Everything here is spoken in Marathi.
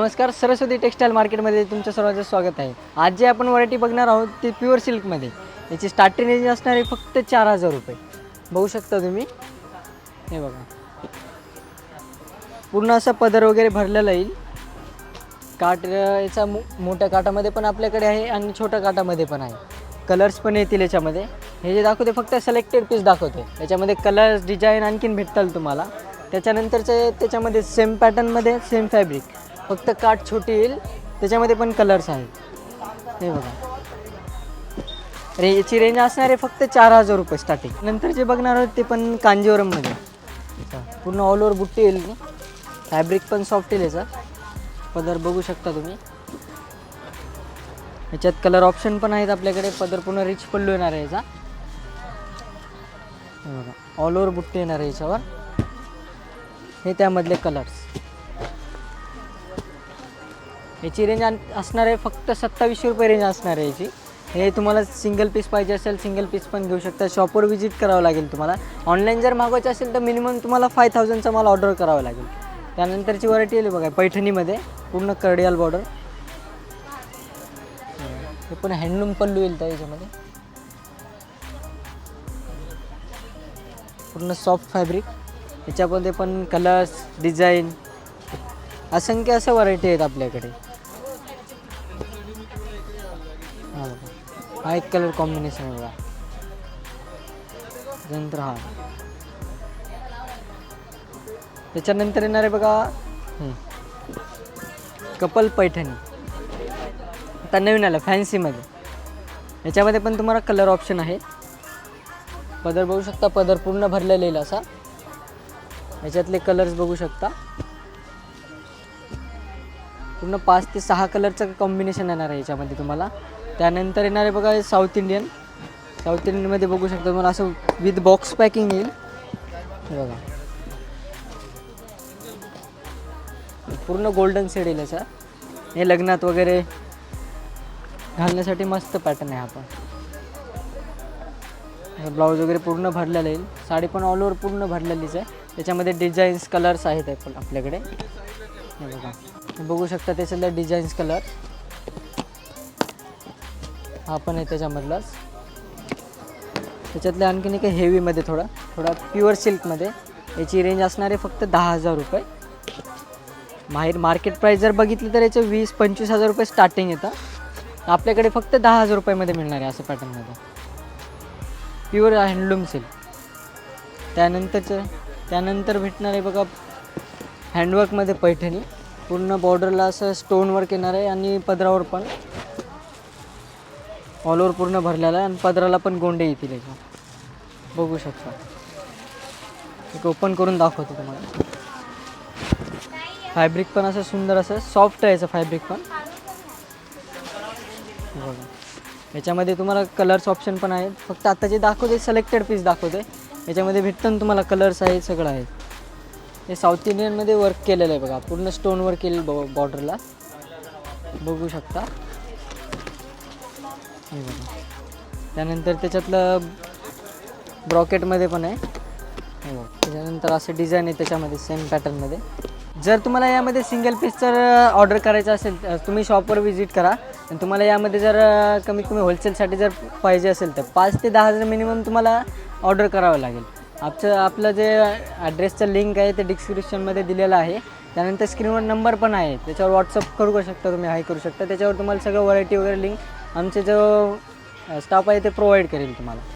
नमस्कार, सरस्वती टेक्सटाईल मार्केटमध्ये तुमचं सर्वांचं स्वागत आहे. आज जे आपण व्हरायटी बघणार आहोत ते प्युअर सिल्कमध्ये. याची स्टार्टिंग रेंज असणार आहे फक्त 4000 रुपये. बघू शकता तुम्ही, हे बघा, पूर्ण असा पदर वगैरे भरलेला येईल. काठ याचा मोठ्या काठामध्ये पण आपल्याकडे आहे आणि छोट्या काठामध्ये पण आहे. कलर्स पण येतील याच्यामध्ये. हे जे दाखवते फक्त सिलेक्टेड पीस दाखवते. याच्यामध्ये कलर्स डिझाईन आणखीन भेटतील तुम्हाला. त्याच्यानंतरचे त्याच्यामध्ये सेम पॅटर्नमध्ये सेम फॅब्रिक, फक्त काठ छोटी येईल, त्याच्यामध्ये पण कलर्स आहेत. हे बघा, याची रेंज असणार आहे फक्त 4000 रुपये स्टार्टिंग. नंतर जे बघणार आहोत ते पण कांजीवरममध्ये पूर्ण ऑल ओव्हर बुट्टी येईल. फॅब्रिक पण सॉफ्ट येईल. याचा पदर बघू शकता तुम्ही. याच्यात कलर ऑप्शन पण आहेत आपल्याकडे. पदर पूर्ण रिच पल्लू येणार आहे याचा. हे बघा, ऑल ओव्हर बुट्टी येणार आहे याच्यावर. हे त्यामधले कलर्स. याची रेंज असणार आहे फक्त 2700 रुपये रेंज असणार आहे याची. हे तुम्हाला सिंगल पीस पाहिजे असेल सिंगल पीस पण घेऊ शकता. शॉपवर व्हिजिट करावं लागेल तुम्हाला. ऑनलाईन जर मागवायचं असेल तर मिनिमम तुम्हाला 5000चा माल ऑर्डर करावं लागेल. त्यानंतरची व्हरायटी येईल बघा, पैठणीमध्ये पूर्ण कर्डियाल बॉर्डर. हे पण हँडलूम पल्लू येईल त्याच्यामध्ये. पूर्ण सॉफ्ट फॅब्रिक. याच्यामध्ये पण कलर्स डिझाईन असंख्य असं व्हरायटी आहेत आपल्याकडे. हा एक कलर कॉम्बिनेशन आहे बघा. नंतर हा, त्याच्यानंतर येणार आहे बघा कपल पैठणी. आता नवीन आलं फॅन्सीमध्ये. याच्यामध्ये पण तुम्हाला कलर ऑप्शन आहे. पदर बघू शकता, पदर पूर्ण भरलेला येईल असा. याच्यातले कलर्स बघू शकता. पूर्ण 5 ते 6 कलरचं कॉम्बिनेशन येणार आहे याच्यामध्ये तुम्हाला. त्यानंतर येणार आहे बघा साऊथ इंडियनमध्ये बघू शकता तुम्हाला असं विथ बॉक्स पॅकिंग येईल. हे बघा, पूर्ण गोल्डन शेड येईल याचा. हे लग्नात वगैरे घालण्यासाठी मस्त पॅटर्न आहे. हा पण ब्लाऊज वगैरे पूर्ण भरलेलं येईल. साडी पण ऑल ओव्हर पूर्ण भरलेलीच आहे. त्याच्यामध्ये डिझाईन्स कलर्स आहेत पण आपल्याकडे. हे बघा, बघू शकता त्याच्यातला डिझाईन्स कलर. हा पण आहे त्याच्यामधलाच. त्याच्यातले आणखीन एक हेवीमध्ये थोडा प्युअर सिल्कमध्ये. याची रेंज असणार आहे फक्त 10000 रुपये. मार्केट प्राईस जर बघितली तर याचं 20-25 हजार रुपये स्टार्टिंग येतं. आपल्याकडे फक्त 10000 रुपयामध्ये मिळणार आहे असं पॅटर्नमध्ये. Pure handloom silk. त्यानंतर भेटणार आहे बघा हँडवर्कमध्ये पैठणी. पूर्ण बॉर्डरला असं स्टोन वर्क येणार आहे आणि पदरावर पण ऑल ओव्हर पूर्ण भरलेला आहे. आणि पदराला पण गोंडे येतील याच्या. बघू शकता. एक ओपन करून दाखवतो तुम्हाला. फॅब्रिक पण असं सुंदर असं सॉफ्ट आहे याचं फॅब्रिक पण. बघा, याच्यामध्ये तुम्हाला कलर्स ऑप्शन पण आहेत. फक्त आता जे दाखवते सिलेक्टेड पीस दाखवते. याच्यामध्ये भेटतं ना तुम्हाला कलर्स आहेत, सगळं आहे. हे साऊथ इंडियनमध्ये वर्क केलेलं आहे बघा. पूर्ण स्टोन वर्क केलेलं बॉर्डरला बघू शकता. हे बघा, त्यानंतर त्याच्यातलं ब्रॉकेटमध्ये पण आहे. हे बघा, त्याच्यानंतर असं डिझाईन आहे त्याच्यामध्ये सेम पॅटर्नमध्ये. जर तुम्हाला यामध्ये सिंगल पीस जर ऑर्डर करायचं असेल तर तुम्ही शॉपवर व्हिजिट करा. आणि तुम्हाला यामध्ये जर कमीत कमी होलसेलसाठी जर पाहिजे असेल तर 5 ते 10 मिनिमम तुम्हाला ऑर्डर करावं लागेल. आपलं जे ॲड्रेसचं लिंक आहे ते डिस्क्रिप्शनमध्ये दिलेलं आहे. त्यानंतर स्क्रीनवर नंबर पण आहे, त्याच्यावर व्हॉट्सअप करू शकता तुम्ही, हाय करू शकता. त्याच्यावर तुम्हाला सगळं व्हरायटी वगैरे लिंक आमचे जो स्टाफ आहे ते प्रोव्हाइड करेल तुम्हाला.